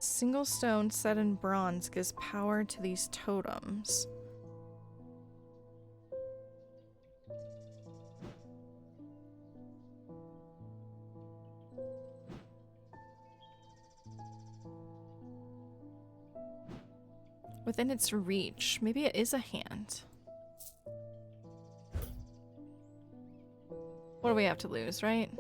Single stone set in bronze gives power to these totems. Within its reach. Maybe it is a hand. What do we have to lose, right?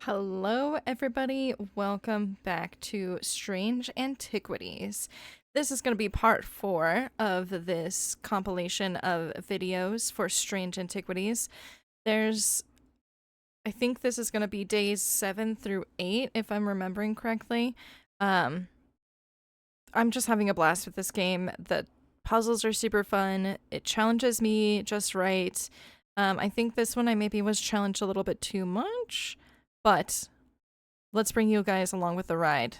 Hello everybody, welcome back to Strange Antiquities. This is going to be part 4 of this compilation of videos for Strange Antiquities. I think this is going to be days 7 through 8 if I'm remembering correctly. I'm just having a blast with this game. The puzzles are super fun. It challenges me just right. I think this one I maybe was challenged a little bit too much. But let's bring you guys along with the ride.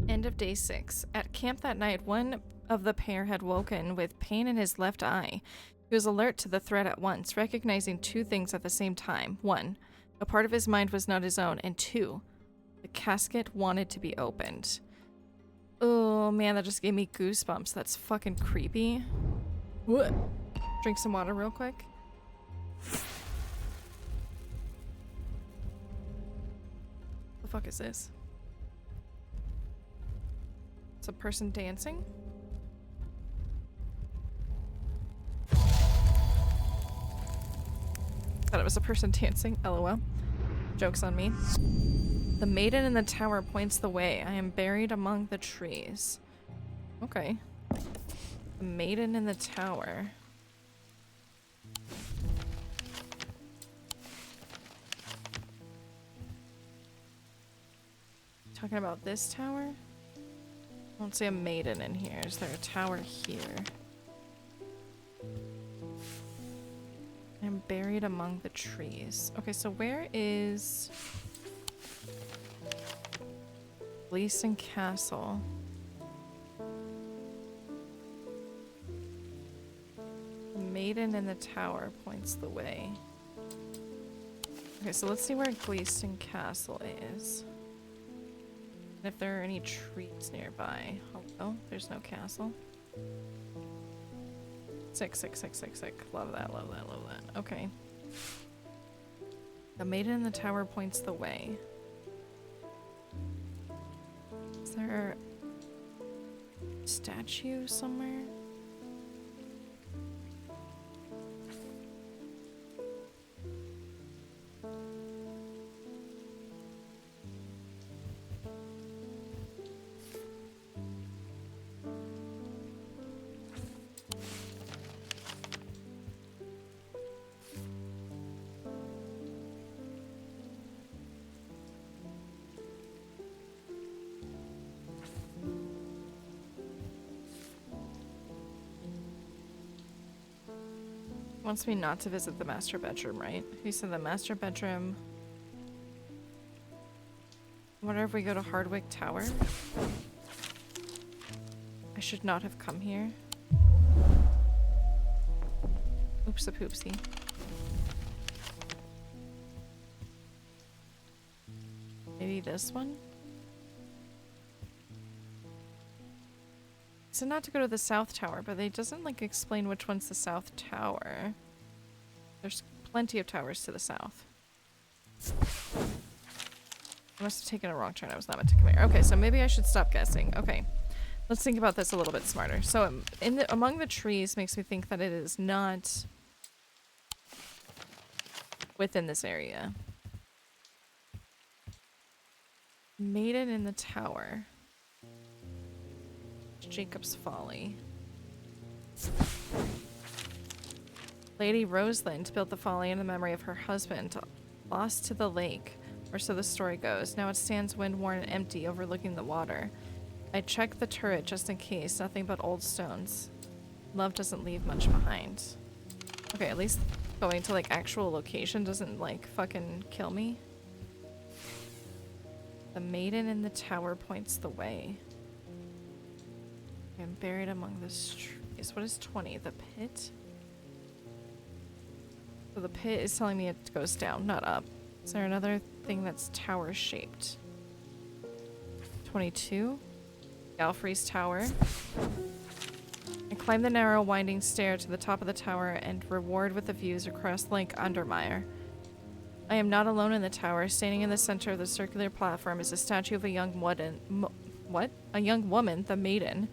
End of day 6. At camp that night, one of the pair had woken with pain in his left eye. He was alert to the threat at once, recognizing two things at the same time. 1, a part of his mind was not his own, and 2, the casket wanted to be opened. Oh man, that just gave me goosebumps. That's fucking creepy. What? Drink some water real quick. The fuck is this? It's a person dancing? Thought it was a person dancing. LOL. Joke's on me. The maiden in the tower points the way. I am buried among the trees. Okay. The maiden in the tower. Talking about this tower? I don't see a maiden in here. Is there a tower here? I'm buried among the trees. Okay, so where is Gleeson Castle? The maiden in the tower points the way. Okay, so let's see where Gleeson Castle is. And if there are any trees nearby. Oh, there's no castle. Sick. Love that, love that, love that. Okay. The maiden in the tower points the way. Is there a statue somewhere? Wants me not to visit the master bedroom, right? He said the master bedroom. What if we go to Hardwick Tower? I should not have come here. Oops a poopsie. Maybe this one? So not to go to the south tower, but it doesn't like explain which one's the south tower. There's plenty of towers to the south. I must have taken a wrong turn. I was not meant to come here. Okay, so maybe I should stop guessing. Okay, let's think about this a little bit smarter. So among the trees makes me think that it is not within this area. Maiden in the tower. Jacob's Folly. Lady Rosalind built the folly in the memory of her husband, lost to the lake. Or so the story goes. Now it stands wind-worn and empty, overlooking the water. I checked the turret just in case. Nothing but old stones. Love doesn't leave much behind. Okay, at least going to, like, actual location doesn't, like, fucking kill me. The maiden in the tower points the way. I'm buried among the trees. What is 20? The pit? So the pit is telling me it goes down, not up. Is there another thing that's tower shaped? 22? Galfrey's tower. I climb the narrow winding stair to the top of the tower and reward with the views across Lake Undermere. I am not alone in the tower. Standing in the center of the circular platform is a statue of a young a young woman, the maiden.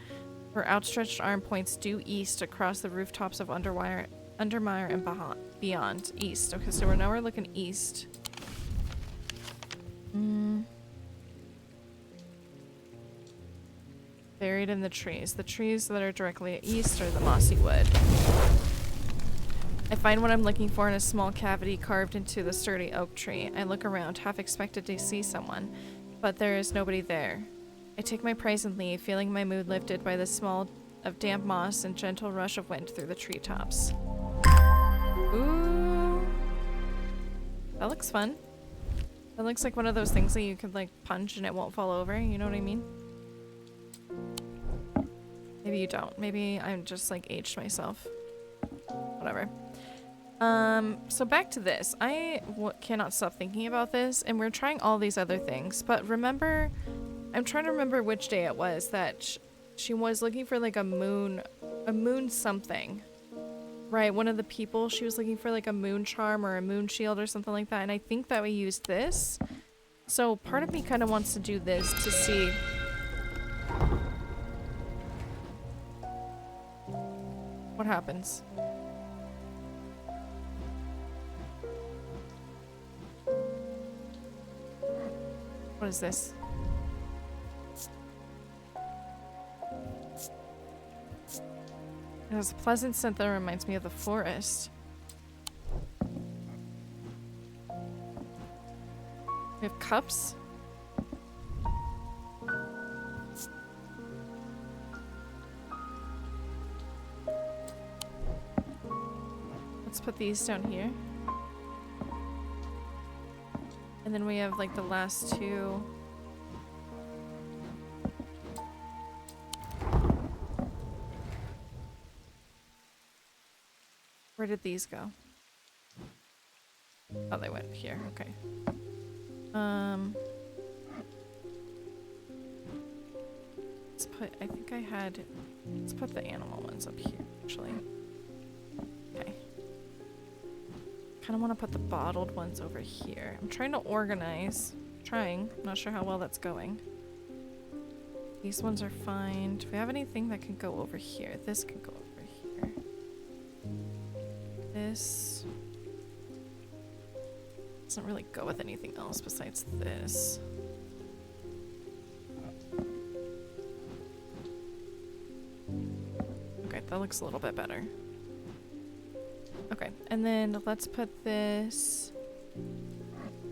Her outstretched arm points due east across the rooftops of Undermere and beyond. East. Okay, so now we're looking east. Buried in the trees. The trees that are directly east are the mossy wood. I find what I'm looking for in a small cavity carved into the sturdy oak tree. I look around, half expected to see someone, but there is nobody there. I take my prize and leave, feeling my mood lifted by the smell of damp moss and gentle rush of wind through the treetops. Ooh. That looks fun. That looks like one of those things that you could, like, punch and it won't fall over, you know what I mean? Maybe you don't. Maybe I'm just, like, aged myself. Whatever. So back to this. I cannot stop thinking about this, and we're trying all these other things, but remember, I'm trying to remember which day it was that she was looking for, like, a moon something. Right, one of the people, she was looking for, like, a moon charm or a moon shield or something like that, and I think that we used this. So part of me kind of wants to do this to see... what happens. What is this? It has a pleasant scent that reminds me of the forest. We have cups. Let's put these down here. And then we have, like, the last two. Where did these go? Oh, they went here. Okay. Let's put, I think I had, let's put the animal ones up here, actually. Okay. Kind of want to put the bottled ones over here. I'm trying to organize. I'm not sure how well that's going. These ones are fine. Do we have anything that can go over here? This can go over here. This doesn't really go with anything else besides this. Okay, that looks a little bit better. Okay, and then let's put this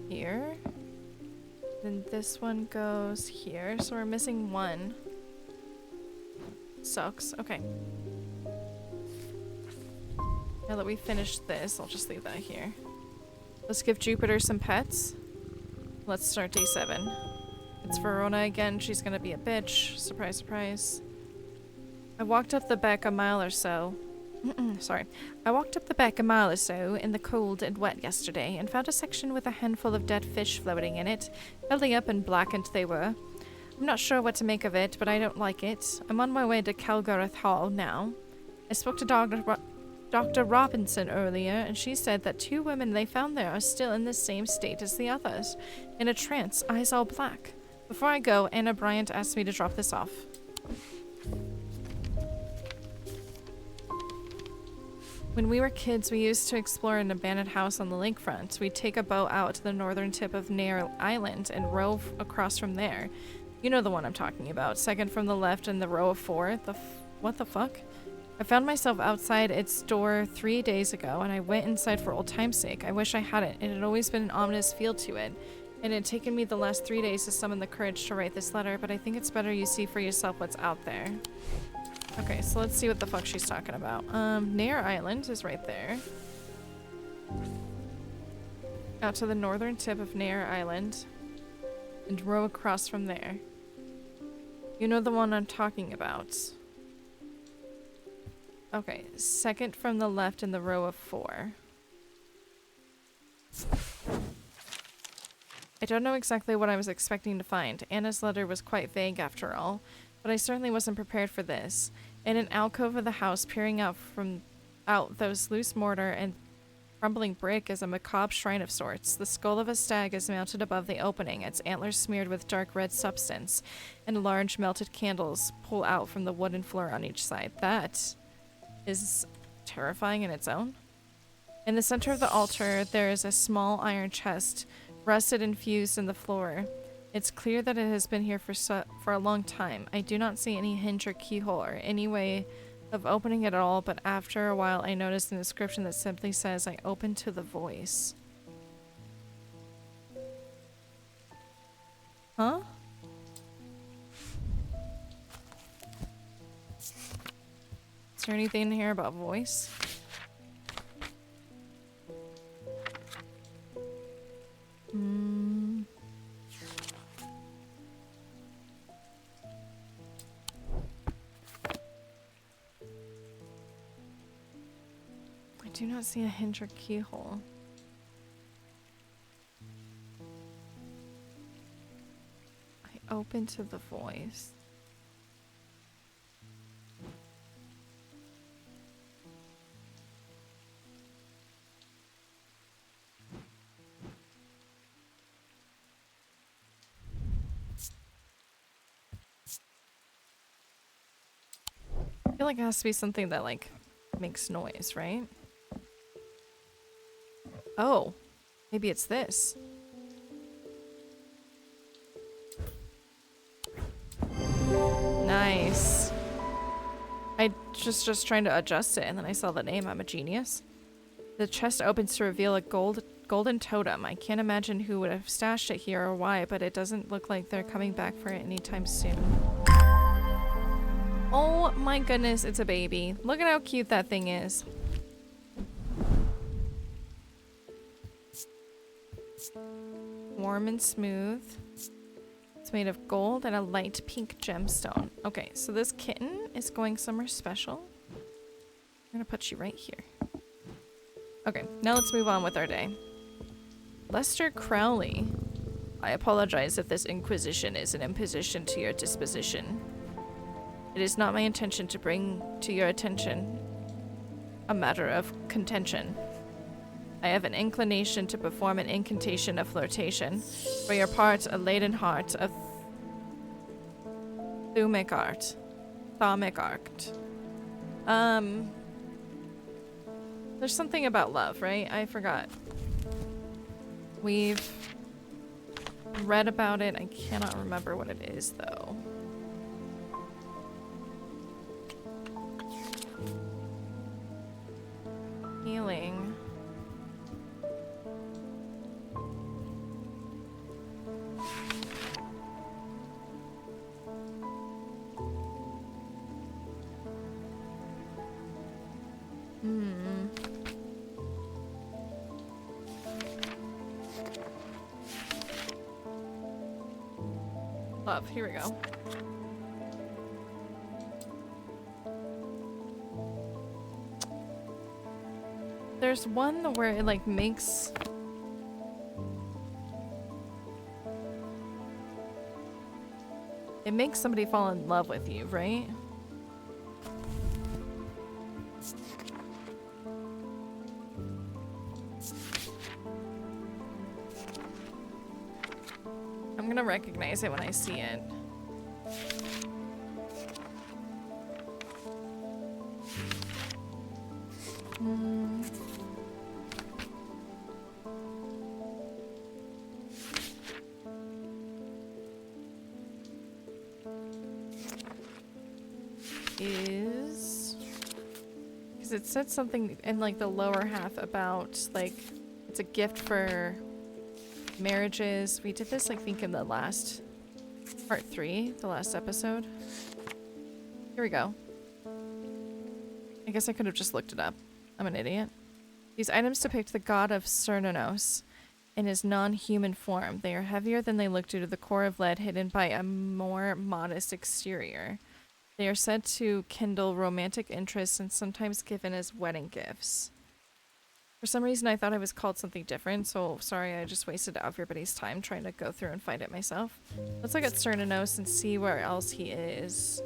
here. Then this one goes here, so we're missing one. Sucks. Okay. Now that we finished this, I'll just leave that here. Let's give Jupiter some pets. Let's start day 7. It's Verona again. She's gonna be a bitch. Surprise, surprise. I walked up the back a mile or so. Sorry. I walked up the back a mile or so in the cold and wet yesterday and found a section with a handful of dead fish floating in it. Belly up and blackened they were. I'm not sure what to make of it, but I don't like it. I'm on my way to Calgareth Hall now. I spoke to Dr. Robinson earlier, and she said that 2 women they found there are still in the same state as the others. In a trance, eyes all black. Before I go, Anna Bryant asked me to drop this off. When we were kids, we used to explore an abandoned house on the lakefront. We'd take a boat out to the northern tip of Nair Island and row across from there. You know the one I'm talking about. Second from the left in the row of 4. What the fuck? I found myself outside its door 3 days ago, and I went inside for old time's sake. I wish I hadn't. It had always been an ominous feel to it. It had taken me the last 3 days to summon the courage to write this letter, but I think it's better you see for yourself what's out there. Okay, so let's see what the fuck she's talking about. Nair Island is right there. Out to the northern tip of Nair Island. And row across from there. You know the one I'm talking about. Okay, second from the left in the row of 4. I don't know exactly what I was expecting to find. Anna's letter was quite vague after all, but I certainly wasn't prepared for this. In an alcove of the house, peering out those loose mortar and crumbling brick is a macabre shrine of sorts. The skull of a stag is mounted above the opening, its antlers smeared with dark red substance, and large melted candles pull out from the wooden floor on each side. That is terrifying in its own. In the center of the altar, there is a small iron chest, rusted and fused in the floor. It's clear that it has been here for a long time. I do not see any hinge or keyhole or any way of opening it at all, but after a while I noticed an inscription that simply says, I open to the voice. Huh? Is there anything in here about voice? I do not see a hinge or keyhole. I open to the voice. I feel like it has to be something that, like, makes noise, right? Oh, maybe it's this. Nice. I just trying to adjust it, and then I saw the name. I'm a genius. The chest opens to reveal a golden totem. I can't imagine who would have stashed it here or why, but it doesn't look like they're coming back for it anytime soon. Oh my goodness, it's a baby. Look at how cute that thing is. Warm and smooth. It's made of gold and a light pink gemstone. Okay, so this kitten is going somewhere special. I'm gonna put you right here. Okay, now let's move on with our day. Lester Crowley. I apologize if this inquisition is an imposition to your disposition. It is not my intention to bring to your attention a matter of contention. I have an inclination to perform an incantation of flirtation. For your part, a laden heart of Thumic art. There's something about love, right? I forgot. We've read about it. I cannot remember what it is, though. Healing. Love, here we go. There's one where it like makes somebody fall in love with you, right? I'm gonna recognize it when I see it. Because it said something in like the lower half about like it's a gift for Marriages. We did this, I think, in the last part 3, the last episode. Here we go. I guess I could have just looked it up. I'm an idiot. These items depict the god of Cernunnos in his non-human form. They are heavier than they look due to the core of lead hidden by a more modest exterior. They are said to kindle romantic interest and sometimes given as wedding gifts. For some reason I thought I was called something different, so sorry I just wasted everybody's time trying to go through and find it myself. Let's look at Cernunnos and see where else he is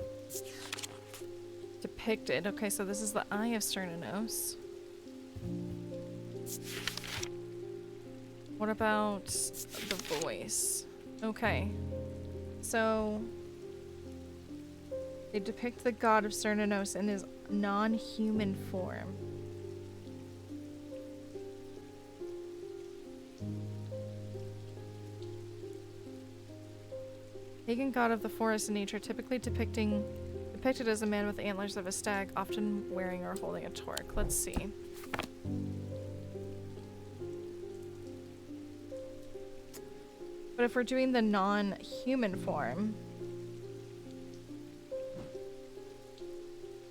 depicted. Okay, so this is the Eye of Cernunnos. What about the voice? Okay, so they depict the god of Cernunnos in his non-human form. Pagan god of the forest and nature, typically depicted as a man with antlers of a stag, often wearing or holding a torque. Let's see. But if we're doing the non-human form,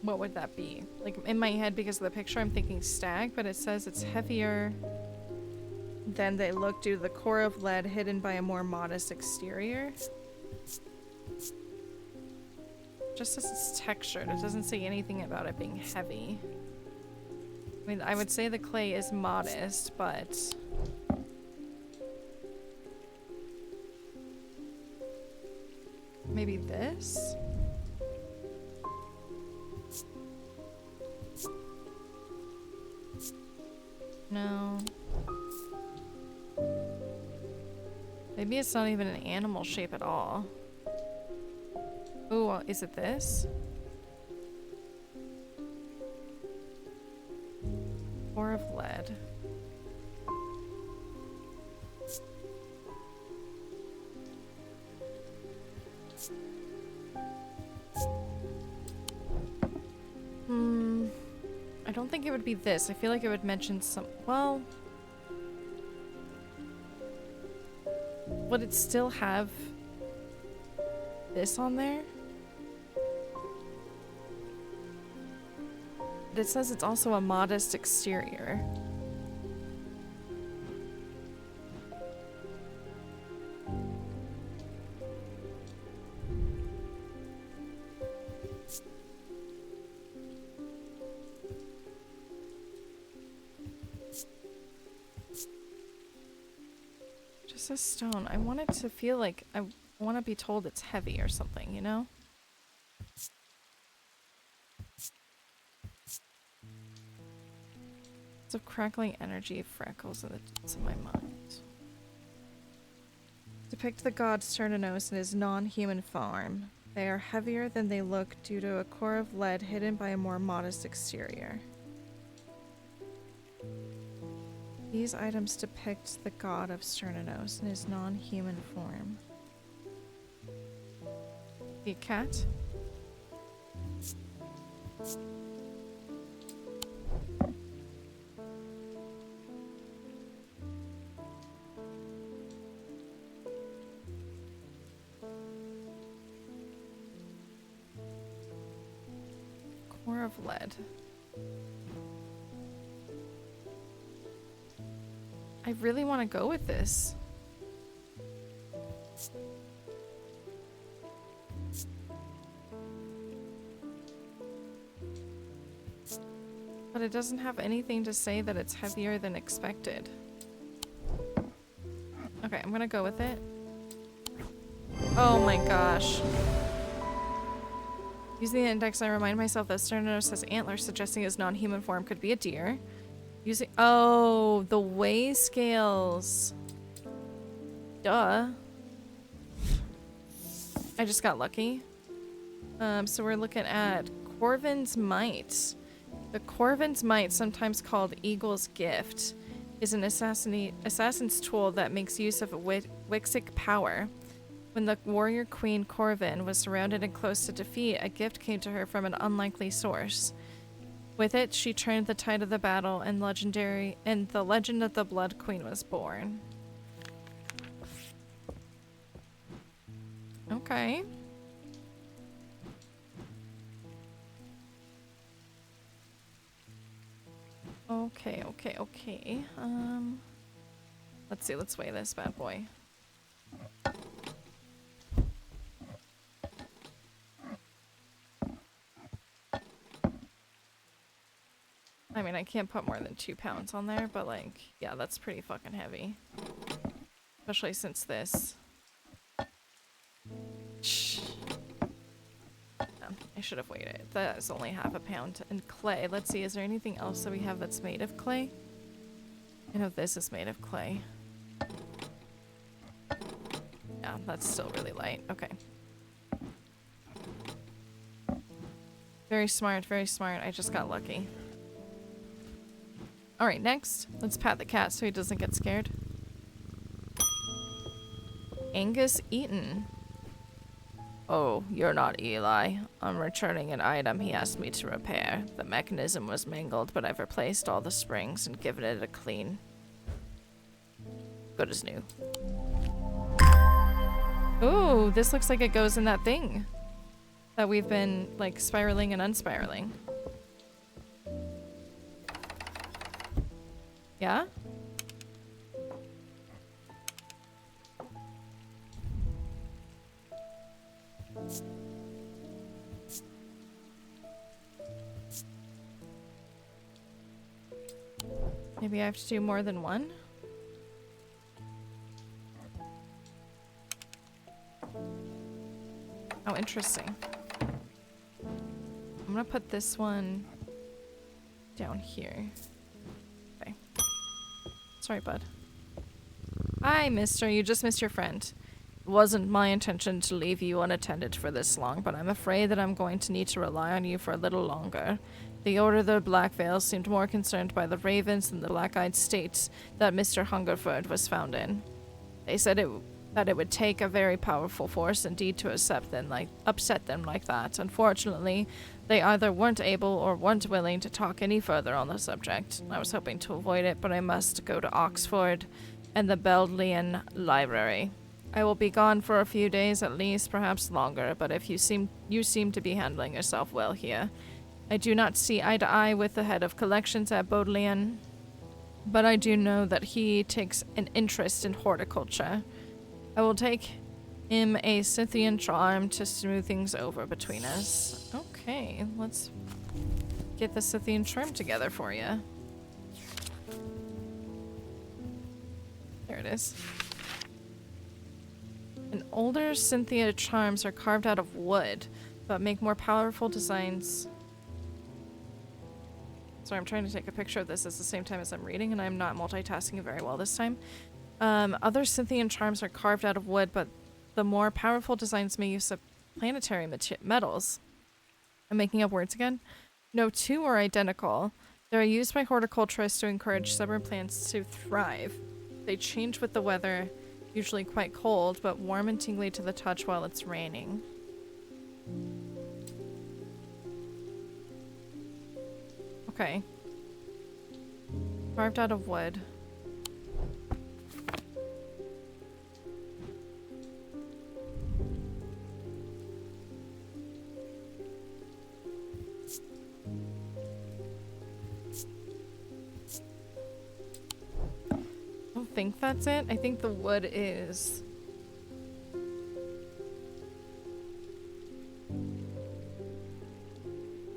what would that be? Like, in my head, because of the picture, I'm thinking stag, but it says it's heavier than they look due to the core of lead hidden by a more modest exterior. Just says it's textured. It doesn't say anything about it being heavy. I mean, I would say the clay is modest, but maybe this? No. Maybe it's not even an animal shape at all. Oh, is it this? Core of lead. I don't think it would be this. I feel like it would mention some... Well... Would it still have this on there? But it says it's also a modest exterior. Just a stone. I want it to feel like I want to be told it's heavy or something, you know? Of crackling energy freckles in the depths of my mind. Depict the god Cernunnos in his non-human form. They are heavier than they look due to a core of lead hidden by a more modest exterior. These items depict the god of Cernunnos in his non-human form. The cat? Core of lead. I really want to go with this. But it doesn't have anything to say that it's heavier than expected. Okay, I'm gonna go with it. Oh my gosh. Using the index, I remind myself that Cernunnos has antlers, suggesting his non-human form could be a deer. Using— oh, the weigh scales. Duh. I just got lucky. So we're looking at Corvin's Might. The Corvin's Might, sometimes called Eagle's Gift, is an assassin's tool that makes use of Wixic power. When the warrior queen Corvin was surrounded and close to defeat, a gift came to her from an unlikely source. With it, she turned the tide of the battle, and the legend of the Blood Queen was born. Okay. Okay. Let's see, let's weigh this bad boy. I mean, I can't put more than 2 pounds on there, but like, yeah, that's pretty fucking heavy. Especially since this. Shh. Oh, I should have weighed it. That is only half a pound. And clay, let's see, is there anything else that we have that's made of clay? I know this is made of clay. Yeah, that's still really light. Okay. Very smart, very smart. I just got lucky. Alright, next, let's pat the cat so he doesn't get scared. Angus Eaton. Oh, you're not Eli. I'm returning an item he asked me to repair. The mechanism was mangled, but I've replaced all the springs and given it a clean. Good as new. Ooh, this looks like it goes in that thing that we've been, like, spiraling and unspiraling. Yeah? Maybe I have to do more than one? Oh, interesting. I'm gonna put this one down here. Okay. Sorry, bud. Hi, mister. You just missed your friend. It wasn't my intention to leave you unattended for this long, but I'm afraid that I'm going to need to rely on you for a little longer. The Order of the Black Veil seemed more concerned by the ravens than the black-eyed state that Mr. Hungerford was found in. They said that it would take a very powerful force indeed to upset them like that. Unfortunately, they either weren't able or weren't willing to talk any further on the subject. I was hoping to avoid it, but I must go to Oxford and the Bodleian Library. I will be gone for a few days at least, perhaps longer, but if you seem to be handling yourself well here. I do not see eye to eye with the head of collections at Bodleian, but I do know that he takes an interest in horticulture. I will take him a Scythian charm to smooth things over between us. Okay, let's get the Scythian charm together for you. There it is. And older Cynthia charms are carved out of wood, but make more powerful designs. Sorry, I'm trying to take a picture of this at the same time as I'm reading, and I'm not multitasking very well this time. Other Scythian charms are carved out of wood, but the more powerful designs may use of planetary metals. I'm making up words again. No two are identical. They are used by horticulturists to encourage stubborn plants to thrive. They change with the weather, usually quite cold, but warm and tingly to the touch while it's raining. Okay. Carved out of wood. I don't think that's it. I think the wood is...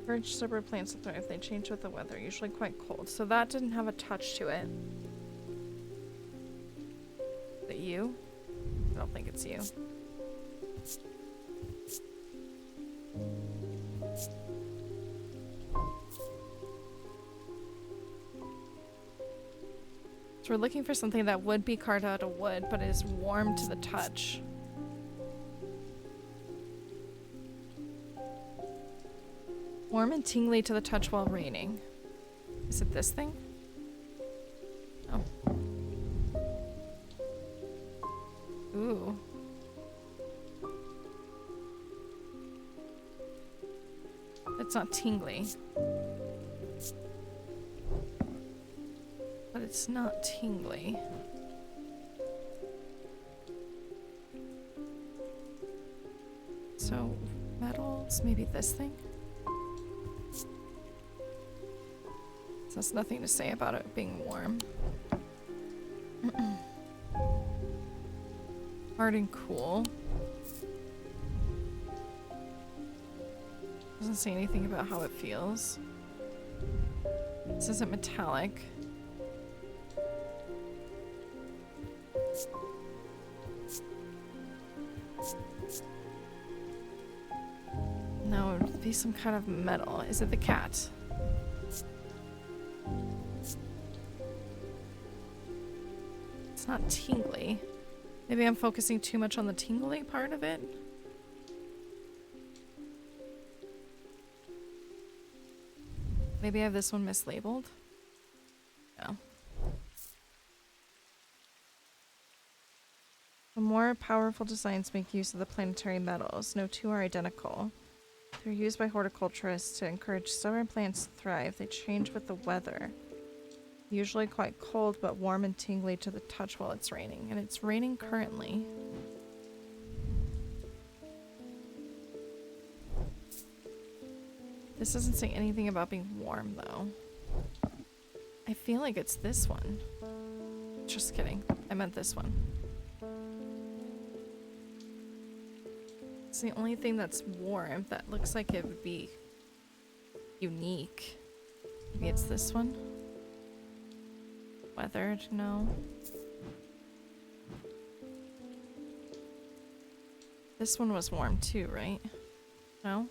Encourage stubborn plants to thrive. They change with the weather, usually quite cold. So that didn't have a touch to it. Is it you? I don't think it's you. So we're looking for something that would be carved out of wood, but is warm to the touch. Warm and tingly to the touch while raining. Is it this thing? Oh. Ooh. It's not tingly. But it's not tingly. So, metals, maybe this thing? This has nothing to say about it being warm. Hard and cool. Doesn't say anything about how it feels. This isn't metallic. No, it would be some kind of metal. Is it the cat? It's not tingly. Maybe I'm focusing too much on the tingly part of it. Maybe I have this one mislabeled. No. The more powerful designs make use of the planetary metals. No two are identical. They're used by horticulturists to encourage stubborn plants to thrive. They change with the weather. Usually quite cold, but warm and tingly to the touch while it's raining. And it's raining currently. This doesn't say anything about being warm, though. I feel like it's this one. Just kidding. I meant this one. It's the only thing that's warm that looks like it would be unique. Maybe it's this one? Weathered? No. This one was warm too, right? No?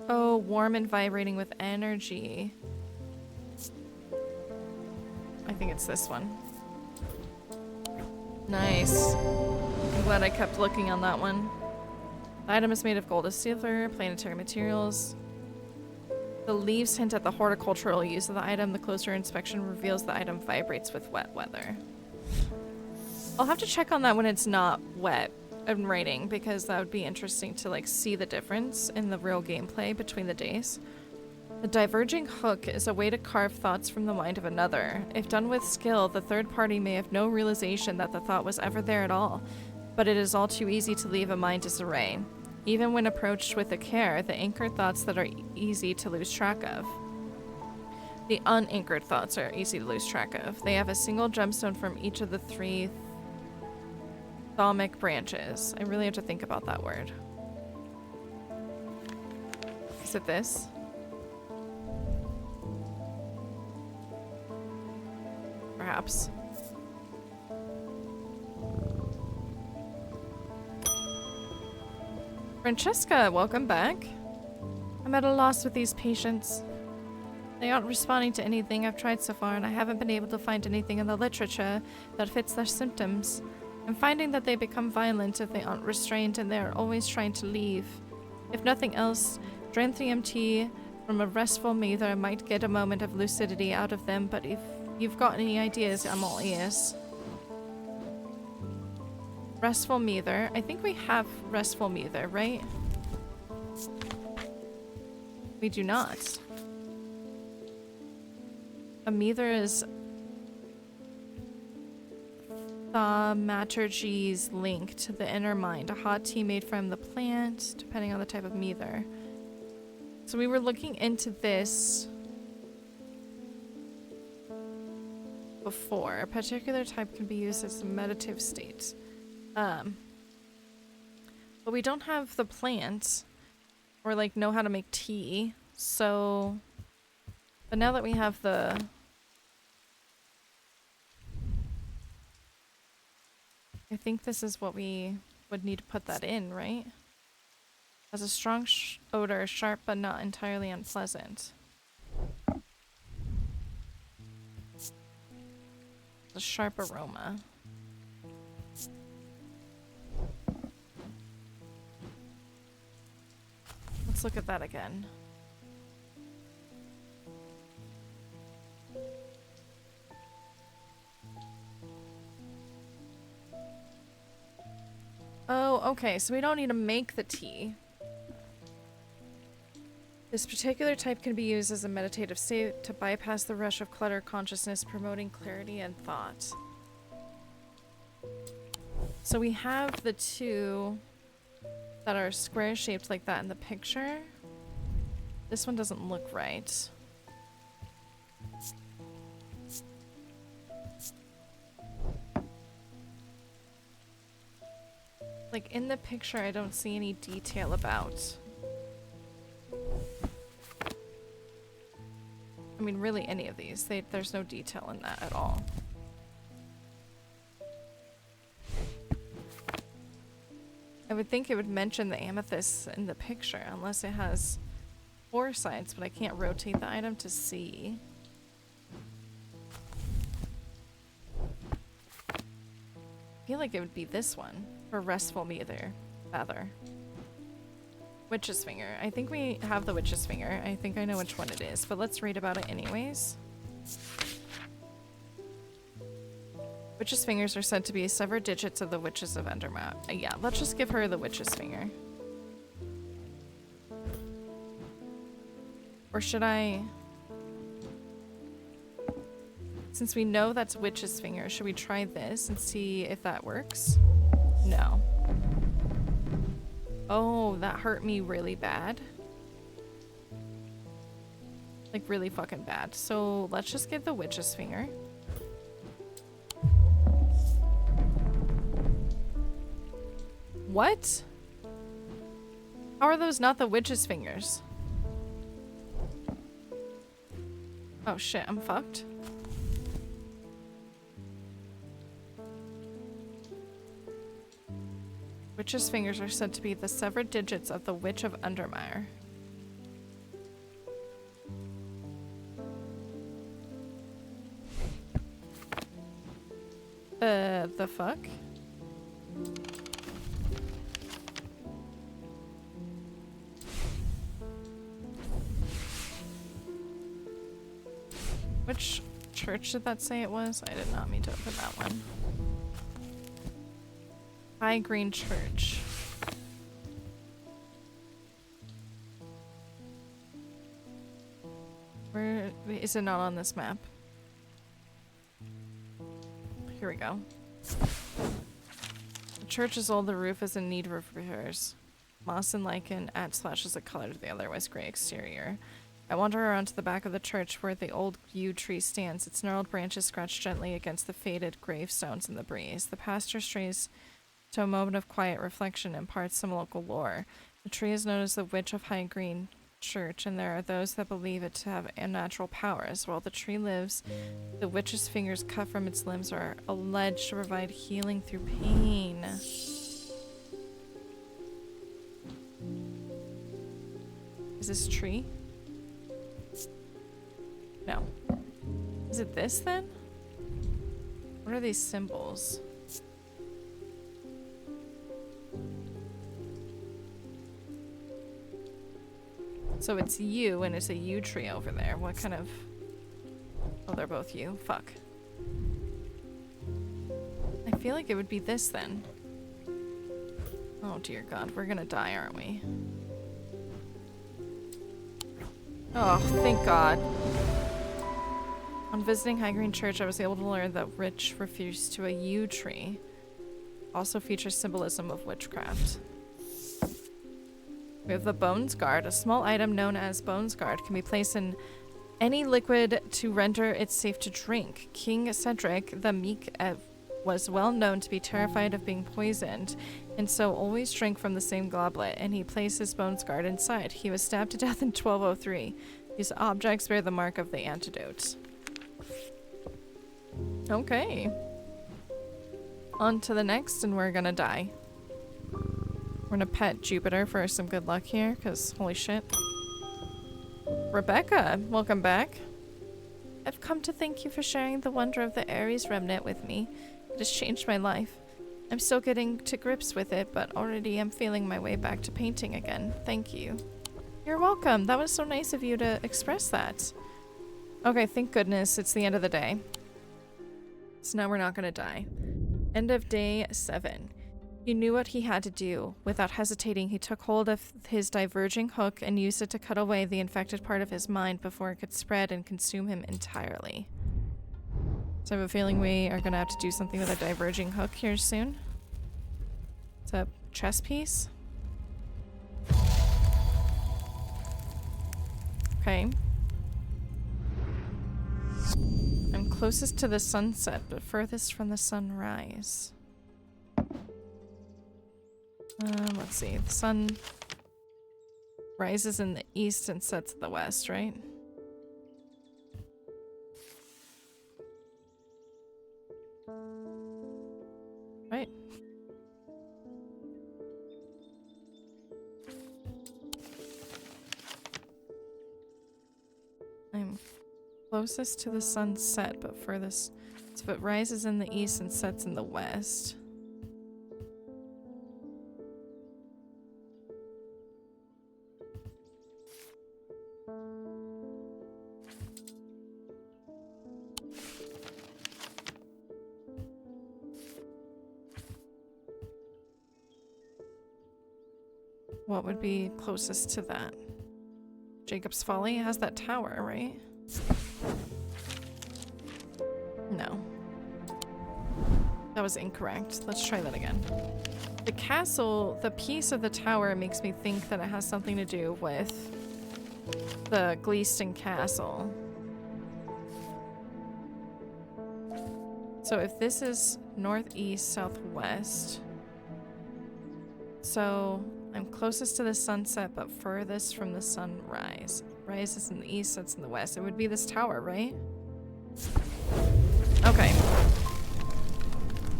Oh, warm and vibrating with energy. I think it's this one. Nice. I'm glad I kept looking on that one. The item is made of gold, decipher, planetary materials. The leaves hint at the horticultural use of the item. The closer inspection reveals the item vibrates with wet weather. I'll have to check on that when it's not wet and raining, because that would be interesting to like see the difference in the real gameplay between the days. The diverging hook is a way to carve thoughts from the mind of another. If done with skill, the third party may have no realization that the thought was ever there at all, but it is all too easy to leave a mind disarray. Even when approached with care, the anchored thoughts that are easy to lose track of. The unanchored thoughts are easy to lose track of. They have a single gemstone from each of the three thalmic branches. I really have to think about that word. Is it this? Perhaps. Francesca, welcome back. I'm at a loss with these patients. They aren't responding to anything I've tried so far, and I haven't been able to find anything in the literature that fits their symptoms. I'm finding that they become violent if they aren't restrained, and they are always trying to leave. If nothing else, Dranthium tea from a restful meather might get a moment of lucidity out of them, but if you've got any ideas, I'm all ears. Restful meather. I think we have restful meather, right? We do not. A meather is thaumaturgy's link to the inner mind. A hot tea made from the plant, depending on the type of meather. So we were looking into this before. A particular type can be used as a meditative state. But we don't have the plant or like know how to make tea. So, but now that we have the I think this is what we would need to put that in, right? Has a strong odor, sharp but not entirely unpleasant. A sharp aroma. Let's look at that again. Oh, okay, so we don't need to make the tea. This particular type can be used as a meditative state to bypass the rush of clutter consciousness, promoting clarity and thought. So we have the two that are square shaped like that in the picture. This one doesn't look right. Like in the picture, I don't see any detail about. I mean, really any of these. There's no detail in that at all. I would think it would mention the amethyst in the picture, unless it has 4 sides, but I can't rotate the item to see. I feel like it would be this one, for restful feather. Witch's finger. I think we have the witch's finger. I think I know which one it is, but let's read about it anyways. Witch's fingers are said to be severed digits of the witches of Undermere. Yeah, let's just give her the witch's finger. Or should I... Since we know that's witch's finger, should we try this and see if that works? No. Oh, that hurt me really bad. Like really fucking bad. So let's just get the witch's finger. What? How are those not the witch's fingers? Oh shit, I'm fucked. Witch's fingers are said to be the severed digits of the Witch of Undermere. The fuck? Which church did that say it was? I did not mean to open that one. High Green Church. Where is it not on this map? Here we go. The church is old, the roof is in need of repairs. Moss and lichen add splashes of color to the otherwise gray exterior. I wander around to the back of the church where the old yew tree stands. Its gnarled branches scratch gently against the faded gravestones in the breeze. The pastor strays to a moment of quiet reflection and imparts some local lore. The tree is known as the Witch of High Green Church, and there are those that believe it to have unnatural powers. While the tree lives, the witch's fingers cut from its limbs are alleged to provide healing through pain. Is this tree? No. Is it this then? What are these symbols? So it's yew, and it's a yew tree over there. What kind of... Oh, they're both yew. Fuck. I feel like it would be this then. Oh dear God, we're gonna die, aren't we? Oh, thank God. On visiting High Green Church, I was able to learn that witch refers to a yew tree. Also features symbolism of witchcraft. We have the Bones Guard. A small item known as Bones Guard can be placed in any liquid to render it safe to drink. King Cedric the Meek was well known to be terrified of being poisoned, and so always drank from the same goblet, and he placed his Bones Guard inside. He was stabbed to death in 1203. These objects bear the mark of the antidote. Okay. On to the next, and we're gonna die. We're gonna pet Jupiter for some good luck here, because holy shit. Rebecca, welcome back. I've come to thank you for sharing the wonder of the Ares remnant with me. It has changed my life. I'm still getting to grips with it, but already I'm feeling my way back to painting again. Thank you. You're welcome. That was so nice of you to express that. Okay, thank goodness it's the end of the day. So now we're not gonna die. End of day 7. He knew what he had to do. Without hesitating, he took hold of his diverging hook and used it to cut away the infected part of his mind before it could spread and consume him entirely. So I have a feeling we are going to have to do something with a diverging hook here soon. It's a chess piece. Okay. I'm closest to the sunset, but furthest from the sunrise. Let's see. The sun rises in the east and sets in the west, right? Right. I'm closest to the sunset, but furthest. So it rises in the east and sets in the west. What would be closest to that? Jacob's Folly has that tower, right? No. That was incorrect. Let's try that again. The castle, the piece of the tower makes me think that it has something to do with the Gleeston Castle. So if this is northeast, southwest. So I'm closest to the sunset, but furthest from the sunrise. Rises in the east, sets in the west. It would be this tower, right? Okay.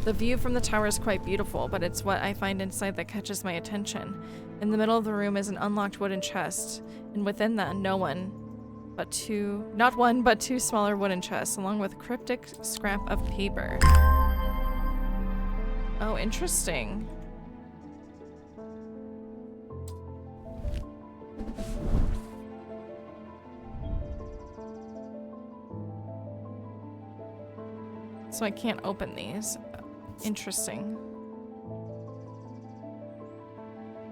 The view from the tower is quite beautiful, but it's what I find inside that catches my attention. In the middle of the room is an unlocked wooden chest, and within that, not one, but two smaller wooden chests, along with a cryptic scrap of paper. Oh, interesting. So I can't open these. Interesting.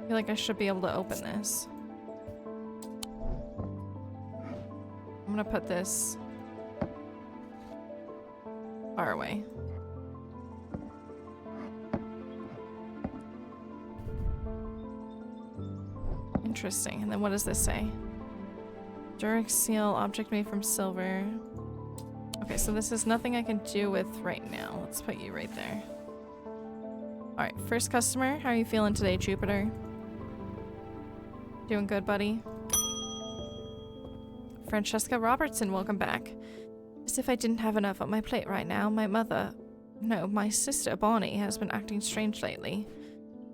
I feel like I should be able to open this. I'm gonna put this far away. Interesting. And then what does this say? Duric seal, object made from silver. Okay, so this is nothing I can do with right now. Let's put you right there. Alright, first customer. How are you feeling today, Jupiter? Doing good, buddy? Francesca Robertson, welcome back. As if I didn't have enough on my plate right now, my sister Bonnie has been acting strange lately.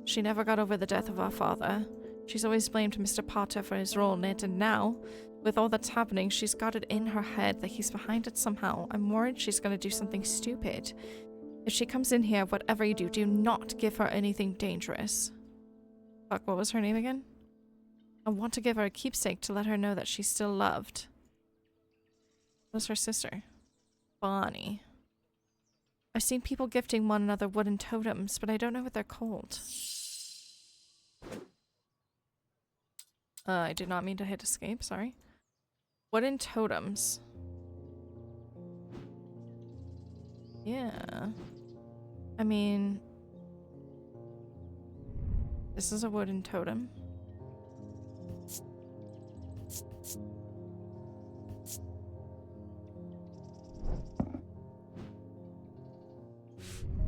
She never got over the death of our father. She's always blamed Mr. Potter for his role in it, and now, with all that's happening, she's got it in her head that he's behind it somehow. I'm worried she's gonna do something stupid. If she comes in here, whatever you do, do not give her anything dangerous. Fuck, what was her name again? I want to give her a keepsake to let her know that she's still loved. What's her sister? Bonnie. I've seen people gifting one another wooden totems, but I don't know what they're called. I did not mean to hit escape, sorry. Wooden totems. Yeah. I mean... This is a wooden totem.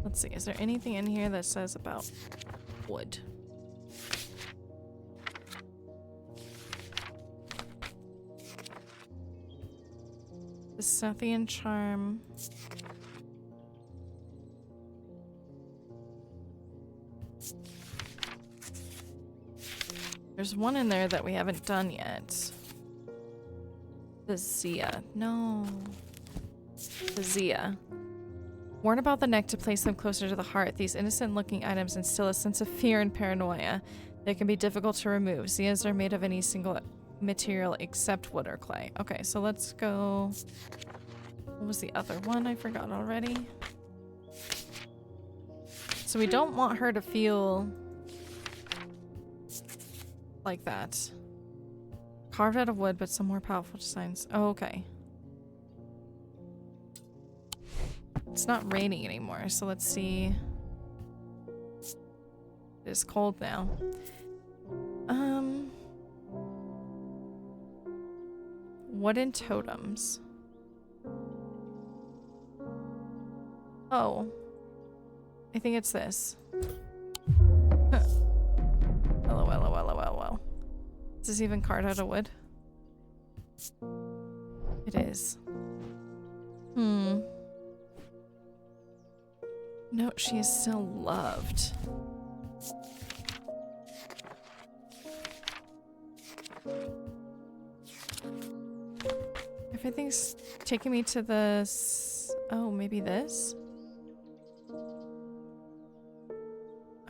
Let's see, is there anything in here that says about wood? The Sethian charm. There's one in there that we haven't done yet. The Zia. No. The Zia. Worn about the neck to place them closer to the heart, these innocent-looking items instill a sense of fear and paranoia. They can be difficult to remove. Zias are made of any single material except wood or clay. Okay, so let's go... What was the other one? I forgot already. So we don't want her to feel like that. Carved out of wood, but some more powerful designs. Oh, okay. It's not raining anymore, so let's see. It's cold now. Wooden totems. Oh. I think it's this. LOL. Is this even carved out of wood? It is. No, she is still loved. Everything's taking me to this. Oh, maybe this?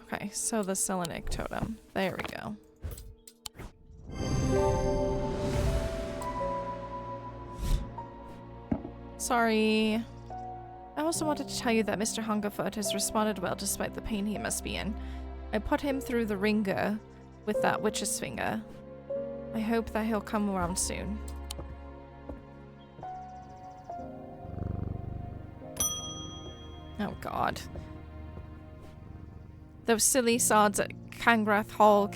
Okay, so the Selenic totem. There we go. Sorry. I also wanted to tell you that Mr. Hungerfoot has responded well despite the pain he must be in. I put him through the ringer with that witch's finger. I hope that he'll come around soon. Oh god. Those silly sods at Kelgarth Hall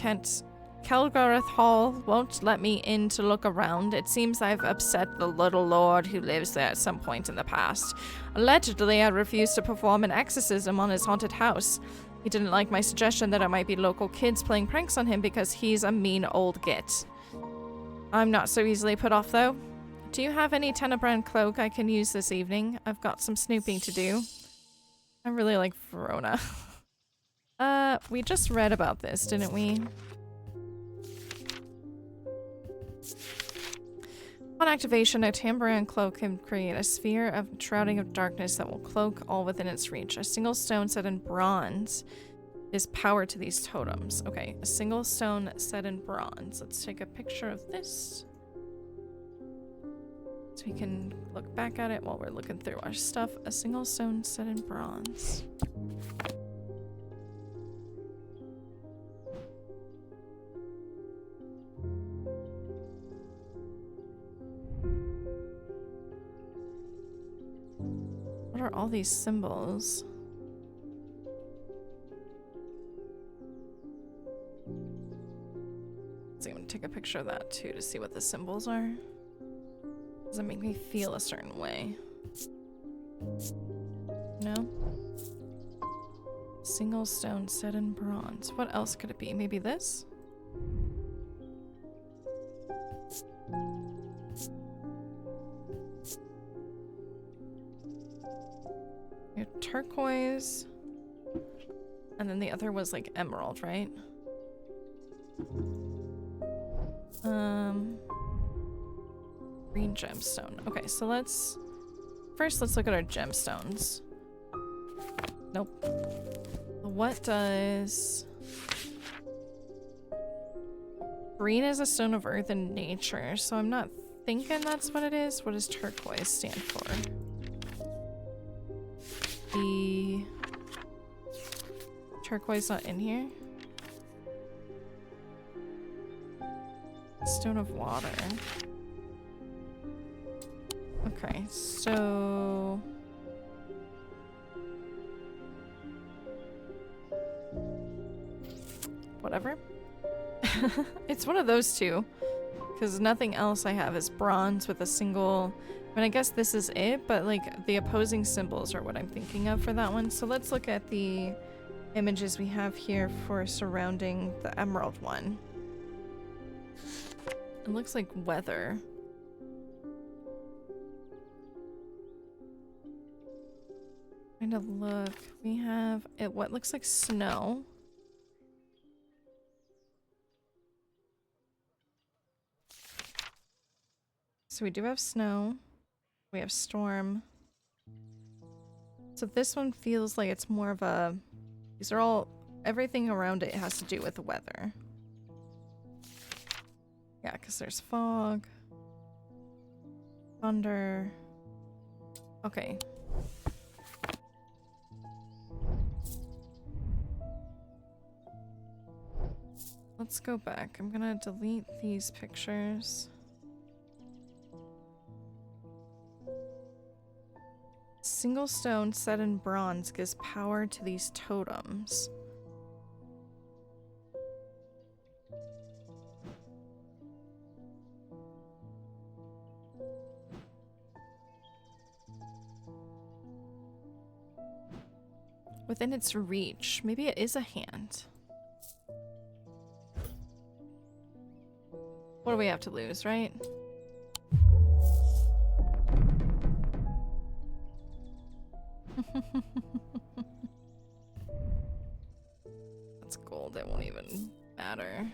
won't let me in to look around. It seems I've upset the little lord who lives there at some point in the past. Allegedly, I refused to perform an exorcism on his haunted house. He didn't like my suggestion that it might be local kids playing pranks on him because he's a mean old git. I'm not so easily put off, though. Do you have any Tenebrand cloak I can use this evening? I've got some snooping to do. I really like Verona. We just read about this, didn't we? On activation, a Tenebrand cloak can create a sphere of shrouding of darkness that will cloak all within its reach. A single stone set in bronze is power to these totems. Okay, a single stone set in bronze. Let's take a picture of this. So we can look back at it while we're looking through our stuff. A single stone set in bronze. What are all these symbols? So I'm gonna take a picture of that too to see what the symbols are. Does it make me feel a certain way? No? Single stone set in bronze. What else could it be? Maybe this? Your turquoise. And then the other was like emerald, right? Green gemstone. Okay, so let's look at our gemstones. Nope. What does... Green is a stone of earth and nature, so I'm not thinking that's what it is. What does turquoise stand for? The turquoise not in here? Stone of water. Okay, so... whatever. It's one of those two. Because nothing else I have is bronze with a single... I mean, I guess this is it, but like the opposing symbols are what I'm thinking of for that one. So let's look at the images we have here for surrounding the emerald one. It looks like weather. Trying to look. We have it what looks like snow. So we do have snow. We have storm. So this one feels like it's more of a... These are all... Everything around it has to do with the weather. Yeah, because there's fog. Thunder. Okay. Let's go back. I'm gonna delete these pictures. Single stone set in bronze gives power to these totems. Within its reach. Maybe it is a hand. What do we have to lose, right? That's gold. It won't even matter.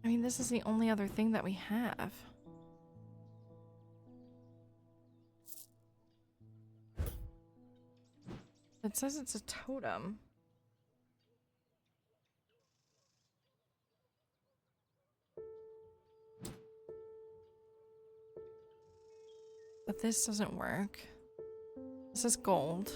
I mean, this is the only other thing that we have. It says it's a totem. But this doesn't work. This is gold.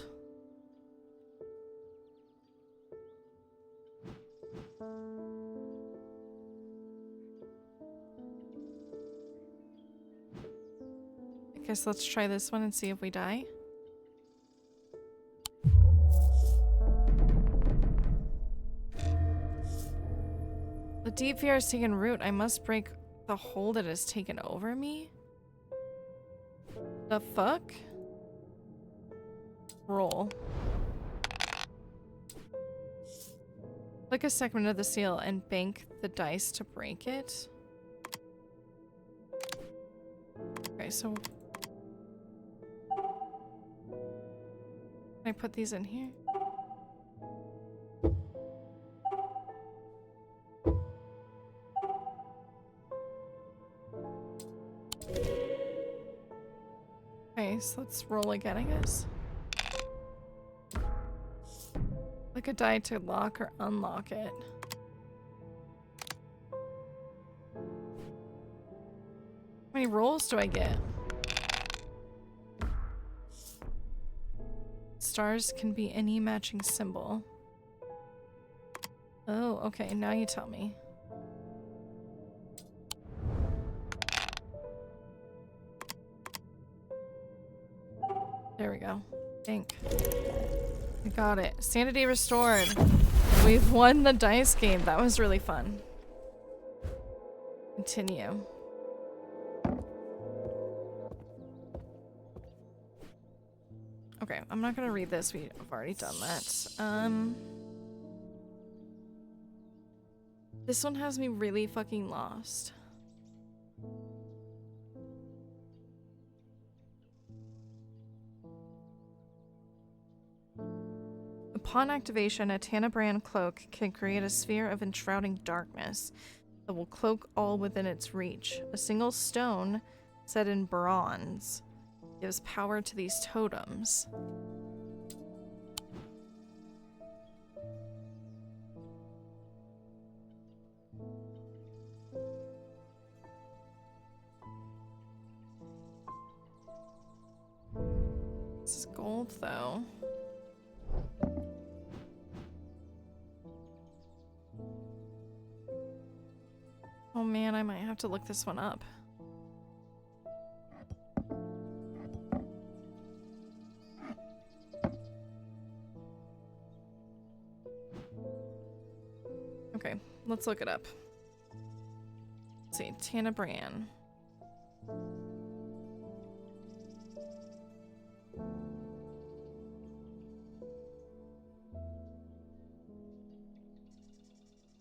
I guess let's try this one and see if we die. The deep fear has taken root. I must break the hold that has taken over me. The fuck? Roll. Click a segment of the seal and bank the dice to break it. Okay, so... Can I put these in here? Okay, so let's roll again, I guess. Like a die to lock or unlock it. How many rolls do I get? Stars can be any matching symbol. Oh, okay, now you tell me. There we go. Think. We got it. Sanity restored. We've won the dice game. That was really fun. Continue. Okay, I'm not gonna read this. We've already done that. This one has me really fucking lost. Upon activation, a Tanabran cloak can create a sphere of enshrouding darkness that will cloak all within its reach. A single stone set in bronze gives power to these totems. This is gold, though. Oh man, I might have to look this one up. Okay, let's look it up. Let's see, Tanabran.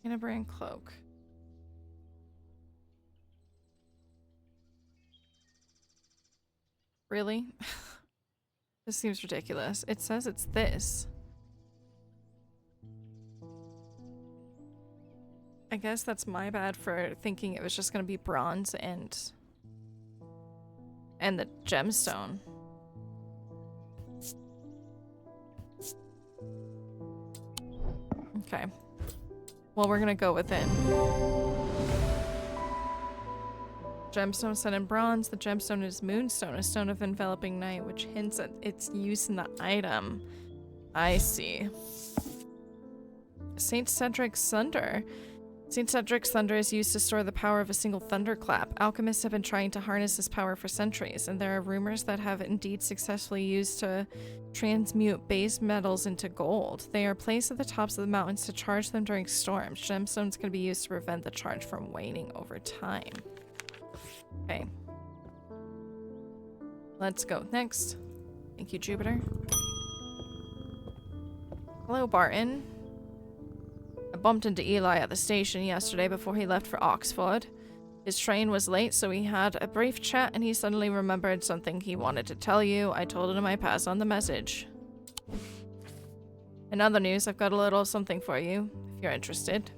Tanabran cloak. Really? This seems ridiculous. It says it's this. I guess that's my bad for thinking it was just gonna be bronze and the gemstone. Okay. Well, we're gonna go with it. Gemstone set in bronze. The gemstone is moonstone, a stone of enveloping night, which hints at its use in the item. I see. Saint Cedric's Sunder. St. Cedric's thunder is used to store the power of a single thunderclap. Alchemists have been trying to harness this power for centuries, and there are rumors that have indeed successfully used to transmute base metals into gold. They are placed at the tops of the mountains to charge them during storms. Gemstones can be used to prevent the charge from waning over time. Okay. Let's go next. Thank you, Jupiter. Hello, Barton. I bumped into Eli at the station yesterday before he left for Oxford. His train was late, so we had a brief chat and he suddenly remembered something he wanted to tell you. I told him I pass on the message. In other news, I've got a little something for you, if you're interested.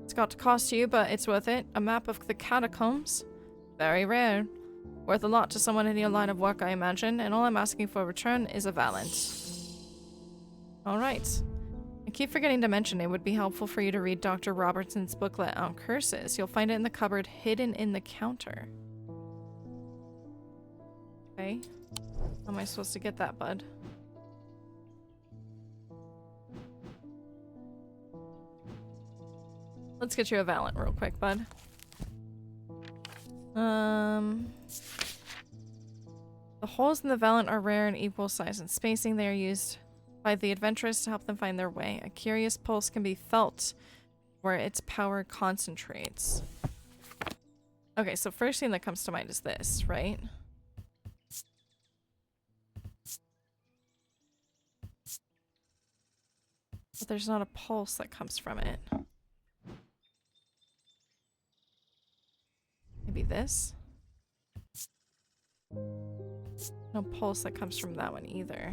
It's got to cost you, but it's worth it. A map of the catacombs. Very rare. Worth a lot to someone in your line of work, I imagine, and all I'm asking for in return is a valance. Alright. I keep forgetting to mention it would be helpful for you to read Dr. Robertson's booklet on curses. You'll find it in the cupboard hidden in the counter. Okay. How am I supposed to get that, bud? Let's get you a Valent real quick, bud. The holes in the Valent are rare and equal size and spacing. They are used by the adventurers to help them find their way. A curious pulse can be felt where its power concentrates. Okay, so first thing that comes to mind is this, right? But there's not a pulse that comes from it. Maybe this? No pulse that comes from that one either.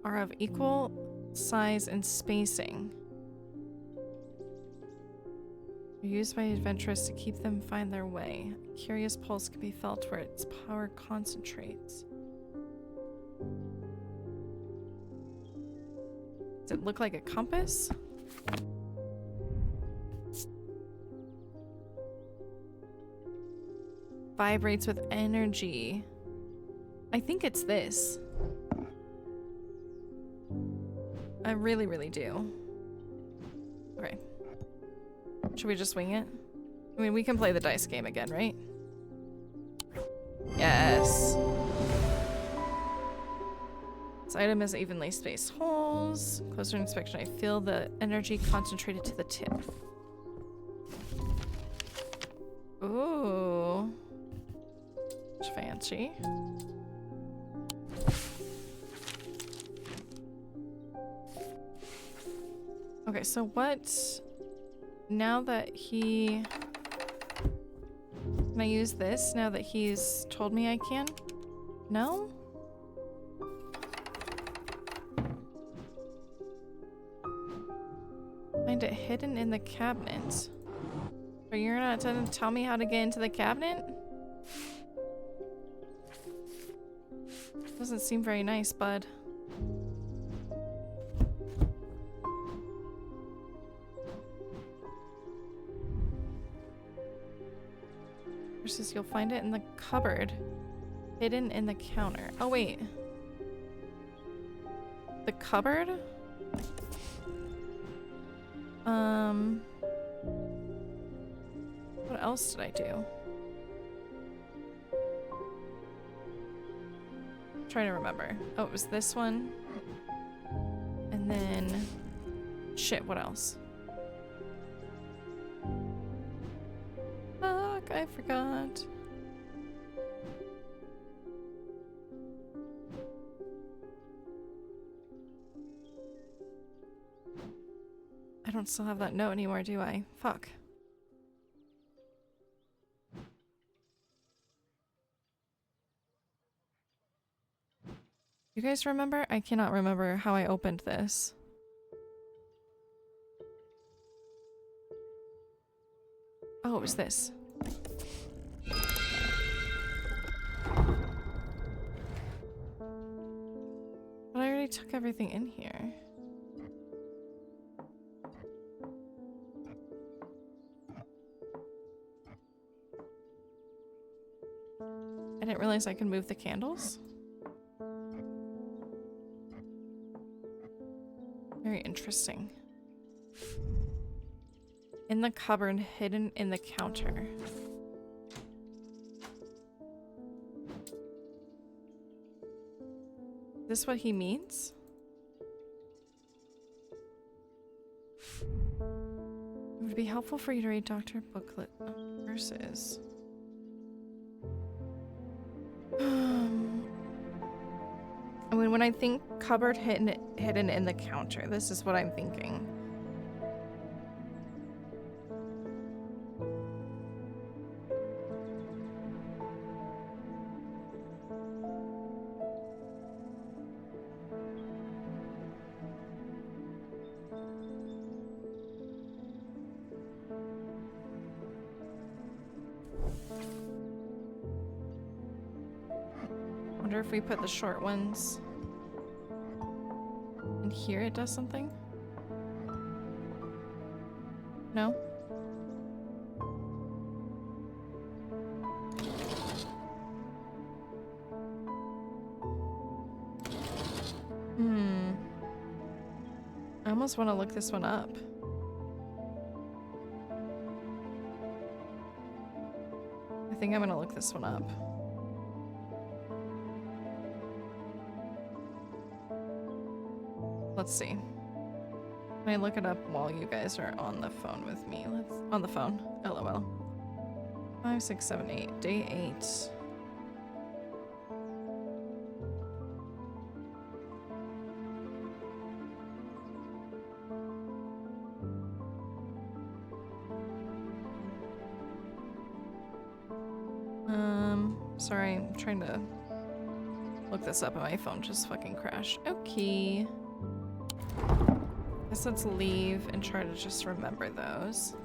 Are of equal size and spacing. Are used by adventurers to keep them find their way. A curious pulse can be felt where its power concentrates. Does it look like a compass? Vibrates with energy. I think it's this. I really, really do. Okay. Should we just wing it? I mean, we can play the dice game again, right? Yes. This item has evenly spaced holes. Closer inspection, I feel the energy concentrated to the tip. Ooh. It's fancy. Okay, so what... Now that he... Can I use this now that he's told me I can? No? Find it hidden in the cabinet. But you're not gonna tell me how to get into the cabinet? Doesn't seem very nice, bud. Versus you'll find it in the cupboard. Hidden in the counter. Oh, wait. The cupboard? What else did I do? I'm trying to remember. Oh, it was this one. And then... Shit, what else? Fuck, I forgot. I don't still have that note anymore, do I? Fuck. You guys remember? I cannot remember how I opened this. Oh, it was this. But I already took everything in here. I didn't realize I could move the candles. interesting. In the cupboard, hidden in the counter. Is this what he means? It would be helpful for you to read Dr. Booklet verses. I mean, when I think cupboard hidden in the counter, this is what I'm thinking. Wonder if we put the short ones in here, it does something? No? I almost want to look this one up. I think I'm gonna look this one up. Let's see. Can I look it up while you guys are on the phone with me? On the phone. LOL. 5, 6, 7, 8. Day 8. Sorry, I'm trying to look this up and my phone just fucking crashed. Okay. Guess let's leave and try to just remember those.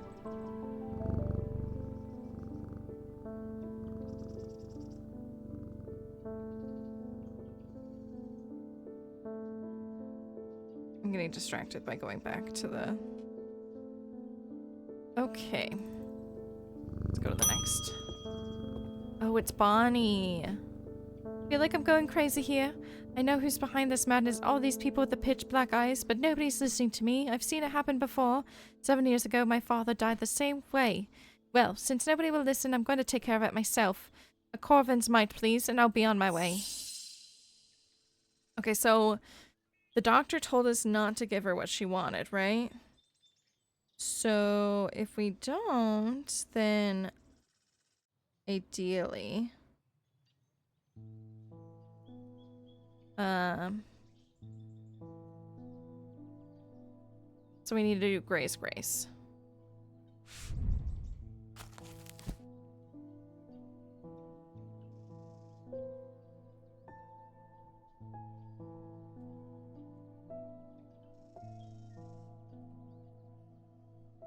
I'm getting distracted by going back to the... Okay. Let's go to the next. Oh, it's Bonnie. I feel like I'm going crazy here. I know who's behind this madness, all these people with the pitch black eyes, but nobody's listening to me. I've seen it happen before. 7 years ago, my father died the same way. Well, since nobody will listen, I'm going to take care of it myself. A Corvin's might, please, and I'll be on my way. Okay, so the doctor told us not to give her what she wanted, right? So if we don't, then ideally... So we need to do Grace.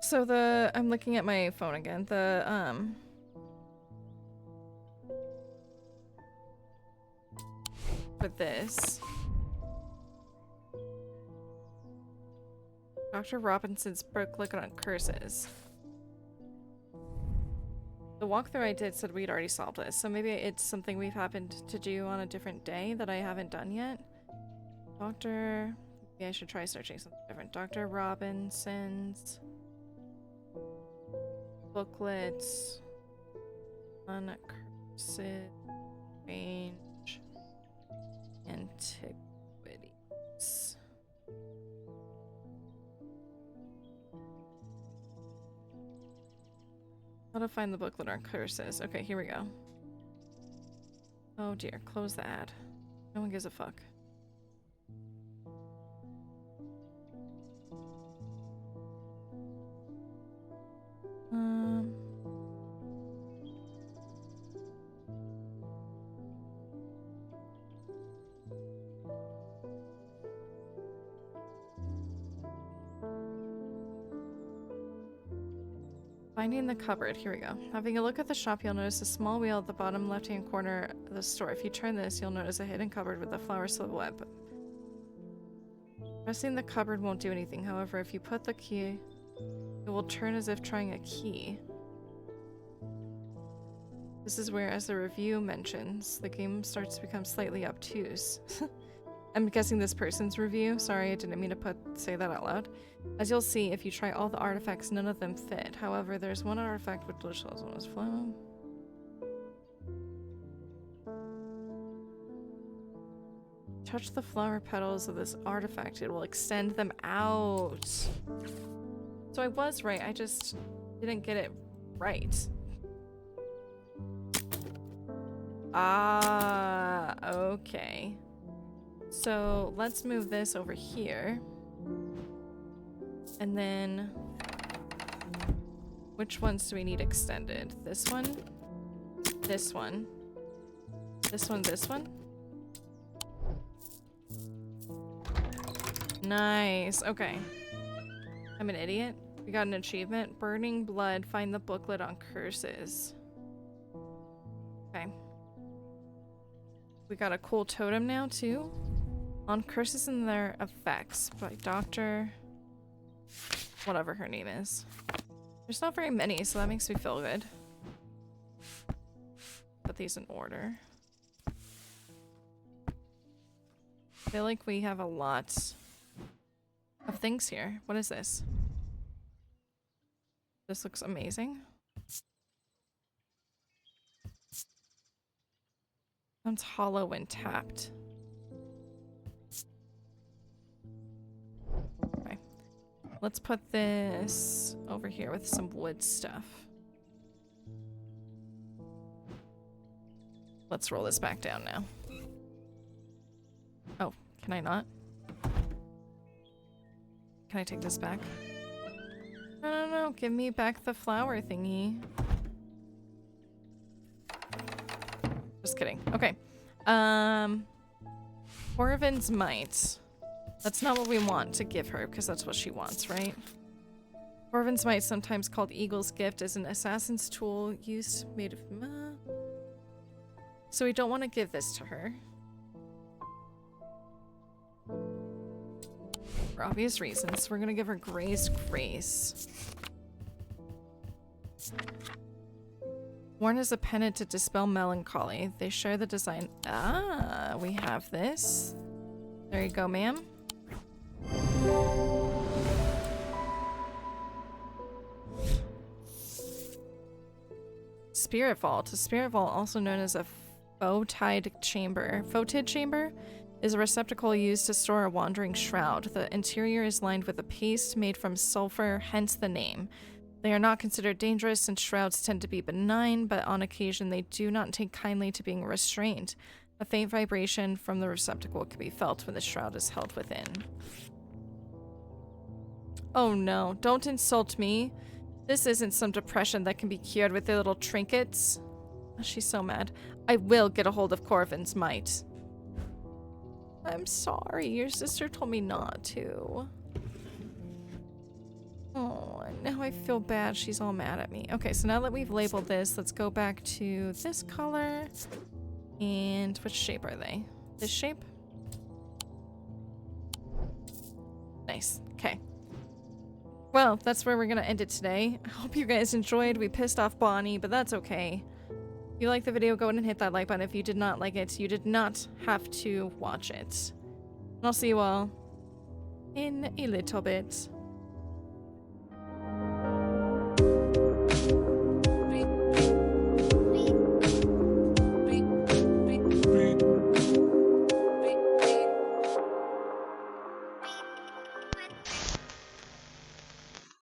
So I'm looking at my phone again. With this. Dr. Robinson's booklet on curses. The walkthrough I did said we'd already solved this, so maybe it's something we've happened to do on a different day that I haven't done yet. Maybe I should try searching something different. Dr. Robinson's booklets on curses. Strange Antiquities. How to find the booklet on curses. Okay, here we go. Oh dear, close the ad. No one gives a fuck. Finding the cupboard. Here we go. Having a look at the shop, you'll notice a small wheel at the bottom left-hand corner of the store. If you turn this, you'll notice a hidden cupboard with a flower silhouette. Pressing the cupboard won't do anything. However, if you put the key, it will turn as if trying a key. This is where, as the review mentions, the game starts to become slightly obtuse. I'm guessing this person's review. Sorry, I didn't mean to say that out loud. As you'll see, if you try all the artifacts, none of them fit. However, there's one artifact with delicious one's flow. Touch the flower petals of this artifact. It will extend them out. So I was right. I just didn't get it right. Ah, okay. So let's move this over here. And then which ones do we need extended? This one, this one, this one, this one. Nice. Okay. I'm an idiot. We got an achievement. Burning blood. Find the booklet on curses. Okay. We got a cool totem now too. On curses and their effects by Dr. whatever her name is. There's not very many, so that makes me feel good. Put these in order. I feel like we have a lot of things here. What is this? This looks amazing. Sounds hollow when tapped. Okay. Let's put this over here with some wood stuff. Let's roll this back down now. Oh, can I not? Can I take this back? No, give me back the flower thingy. Just kidding. Okay. Corvin's Might. That's not what we want to give her, because that's what she wants, right? Corvin's Might, sometimes called Eagle's Gift, is an assassin's tool made of... So we don't want to give this to her. For obvious reasons. We're gonna give her Gray's Grace. Worn as a pendant to dispel melancholy. They share the design. Ah, we have this. There you go, ma'am. Spirit Vault. A Spirit Vault, also known as a Photid Chamber. Photid Chamber is a receptacle used to store a wandering shroud. The interior is lined with a paste made from sulfur, hence the name. They are not considered dangerous since shrouds tend to be benign, but on occasion they do not take kindly to being restrained. A faint vibration from the receptacle can be felt when the shroud is held within. Oh no, don't insult me. This isn't some depression that can be cured with their little trinkets. Oh, she's so mad. I will get a hold of Corvin's Might. I'm sorry, your sister told me not to. Oh, now I feel bad. She's all mad at me. Okay, so now that we've labeled this, let's go back to this color. And which shape are they? This shape? Nice. Okay. Well, that's where we're gonna end it today. I hope you guys enjoyed. We pissed off Bonnie, but that's okay. If you liked the video, go ahead and hit that like button. If you did not like it, you did not have to watch it. And I'll see you all in a little bit.